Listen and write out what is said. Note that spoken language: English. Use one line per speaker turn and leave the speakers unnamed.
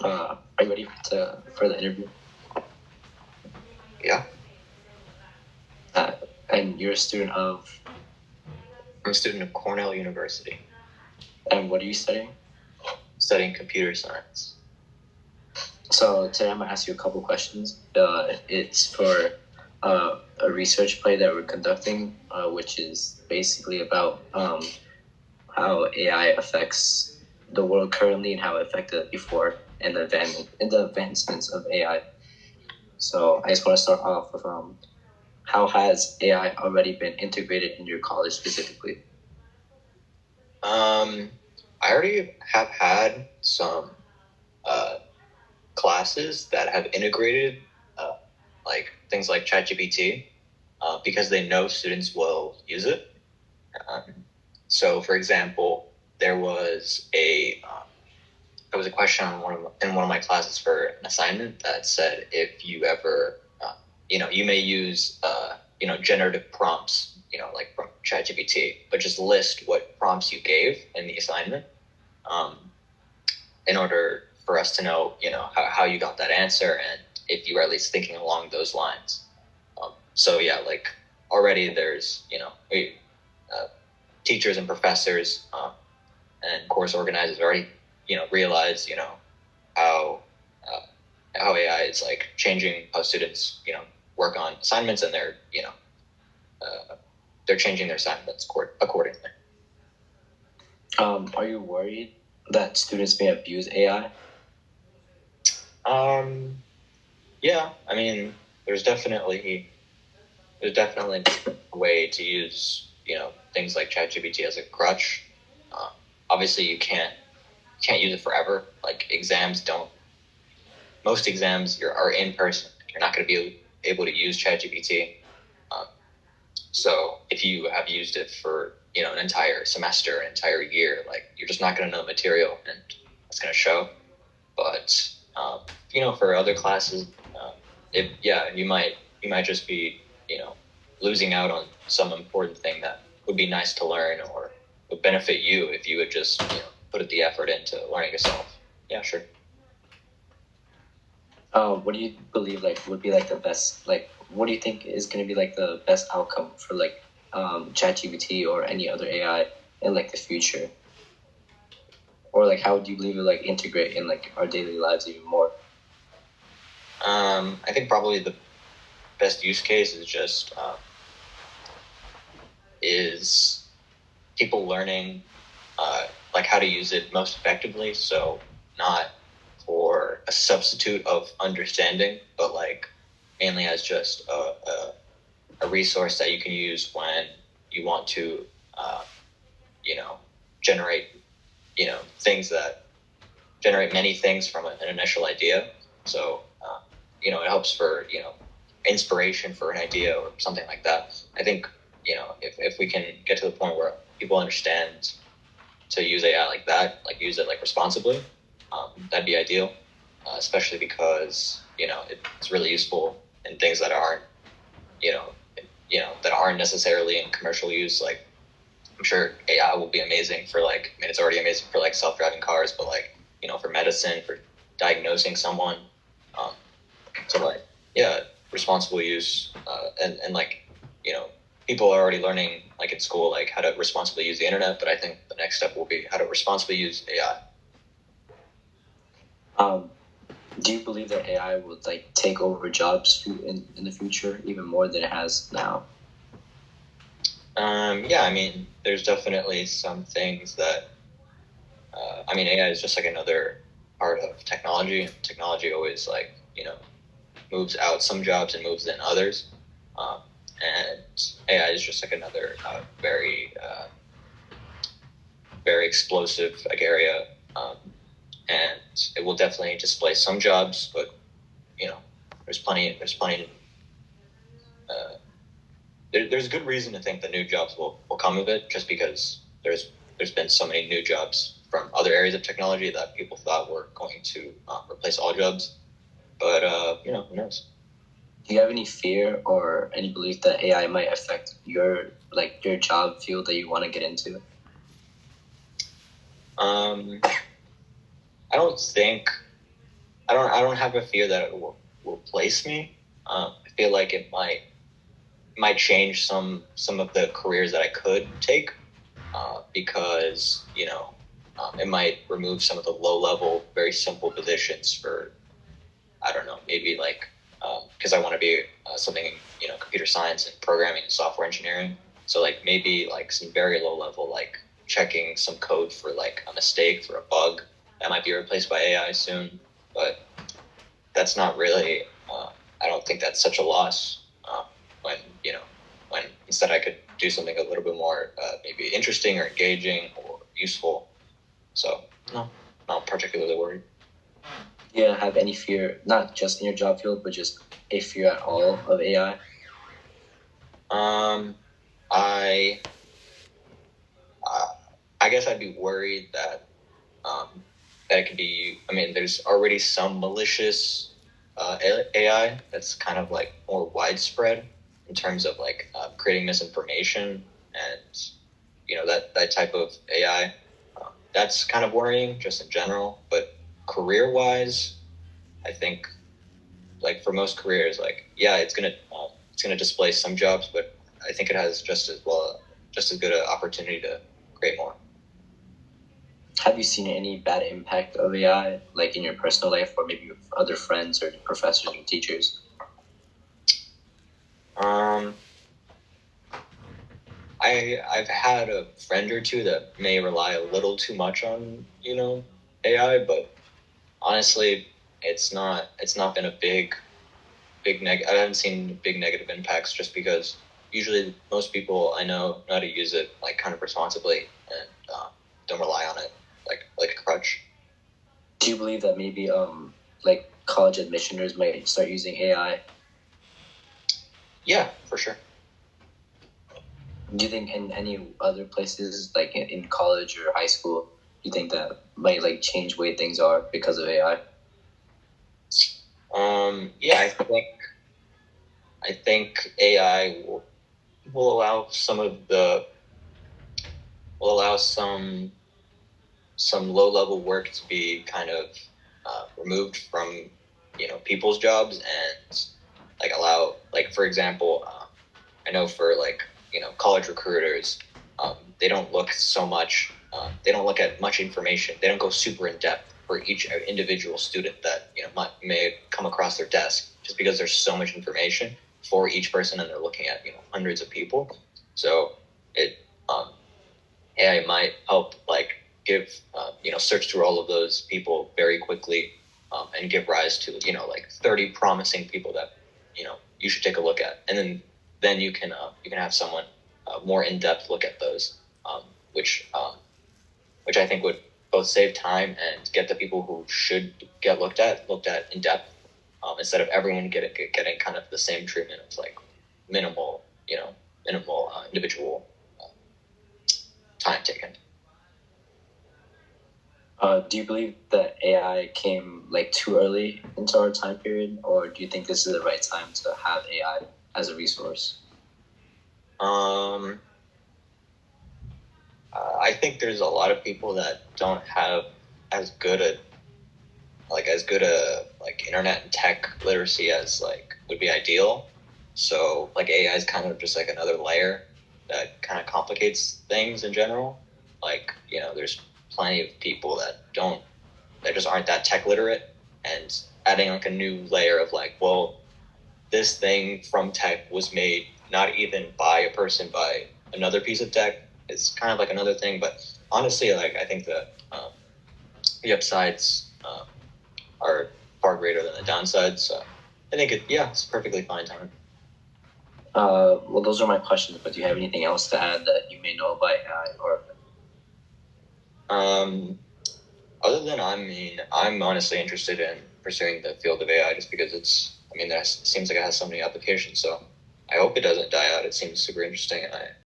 Are you ready for the interview?
Yeah.
And you're a student of?
I'm a student of Cornell University.
And what are you studying?
Studying computer science.
So today I'm going to ask you a couple questions. It's for a research play that we're conducting, which is basically about how AI affects the world currently and how it affected it before and the advancements of AI. So I just want to start off with how has AI already been integrated in your college specifically?
I already have had some classes that have integrated like things like ChatGPT because they know students will use it. So, for example, there was a question in one of my classes for an assignment that said if you ever you may use generative prompts, like from ChatGPT, but just list what prompts you gave in the assignment in order for us to know, how you got that answer and if you were at least thinking along those lines. So yeah, like already there's, teachers and professors and course organizers already, realize, how AI is like changing how students, work on assignments, and they're changing their assignments accordingly.
Are you worried that students may abuse AI?
Yeah, I mean, there's definitely a way to use, things like ChatGPT as a crutch. Obviously, you can't use it forever. Like most exams are in person. You're not going to be able to use ChatGPT. So if you have used it for, an entire semester, an entire year, like you're just not going to know the material, and that's going to show. But for other classes, you might just be, losing out on some important thing that would be nice to learn or would benefit you if you would just, put the effort into learning yourself. Yeah, sure.
What do you believe would be the best, what do you think is going to be the best outcome for ChatGPT or any other AI in the future? Or how do you believe it integrate in our daily lives even more?
I think probably the best use case is just is people learning how to use it most effectively. So not for a substitute of understanding, but mainly as just a resource that you can use when you want to generate things that generate many things from an initial idea. So it helps for inspiration for an idea or something like that. I think if we can get to the point where people understand to use AI like that, use it responsibly, that'd be ideal. Especially because it's really useful in things that aren't that aren't necessarily in commercial use. Like I'm sure AI will be amazing for it's already amazing for self-driving cars, but for medicine, for diagnosing someone. So responsible use and people are already learning in school how to responsibly use the internet, but I think the next step will be how to responsibly use AI.
Do you believe that AI will take over jobs in the future even more than it has now?
Yeah, I mean, there's definitely some things that AI is just another part of technology. Technology always moves out some jobs and moves in others. And AI is just another very explosive area, and it will definitely displace some jobs. But there's plenty. There's good reason to think that new jobs will come of it, just because there's been so many new jobs from other areas of technology that people thought were going to replace all jobs. But who knows?
Do you have any fear or any belief that AI might affect your job field that you want to get into?
I don't think I don't have a fear that it will replace me. I feel like it might change some of the careers that I could take, because it might remove some of the low level, very simple positions for, I don't know, maybe like, because I want to be something in computer science and programming and software engineering. So like maybe like some very low level, like checking some code for like a mistake, for a bug, that might be replaced by AI soon. But that's not really. I don't think that's such a loss. When when instead I could do something a little bit more maybe interesting or engaging or useful. So no, not particularly worried.
Do you have any fear, not just in your job field, but just a fear at all of AI?
Um, I uh, I guess I'd be worried that um, that it could be. I mean, there's already some malicious AI that's kind of like more widespread in terms of like creating misinformation and that type of AI. That's kind of worrying just in general. But career wise, I think like for most careers, like yeah, it's gonna displace some jobs, but I think it has just as good an opportunity to create more.
Have you seen any bad impact of AI, like in your personal life, or maybe with other friends or professors or teachers?
Um, I've had a friend or two that may rely a little too much on AI, but honestly, it's not been a I haven't seen big negative impacts just because usually most people I know how to use it like kind of responsibly and don't rely on it like a crutch.
Do you believe that maybe like college admissioners might start using AI?
Yeah, for sure.
Do you think in any other places, like in college or high school, do you think that might like change way things are because of AI?
Yeah, I think AI will allow will allow some low level work to be kind of removed from people's jobs and like allow like for example I know for like college recruiters, they don't look so much. They don't look at much information. They don't go super in depth for each individual student that may come across their desk, just because there's so much information for each person, and they're looking at hundreds of people. So it AI might help like give search through all of those people very quickly, and give rise to like 30 promising people that you should take a look at, and then you can have someone more in depth look at those, um, which which I think would both save time and get the people who should get looked at in depth, instead of everyone getting kind of the same treatment of like minimal minimal individual time taken.
Do you believe that AI came like too early into our time period, or do you think this is the right time to have AI as a resource?
Um, I think there's a lot of people that don't have as good a like internet and tech literacy as like would be ideal. So like AI is kind of just like another layer that kind of complicates things in general. Like there's plenty of people that just aren't that tech literate, and adding like a new layer of like, well, this thing from tech was made not even by a person, by another piece of tech. It's kind of like another thing, but honestly, like I think the upsides are far greater than the downsides. So I think it's perfectly fine time.
Well, those are my questions, but do you have anything else to add that you may know about AI? Or
Um, Other than I'm honestly interested in pursuing the field of AI just because that seems like it has so many applications. So I hope it doesn't die out. It seems super interesting, and I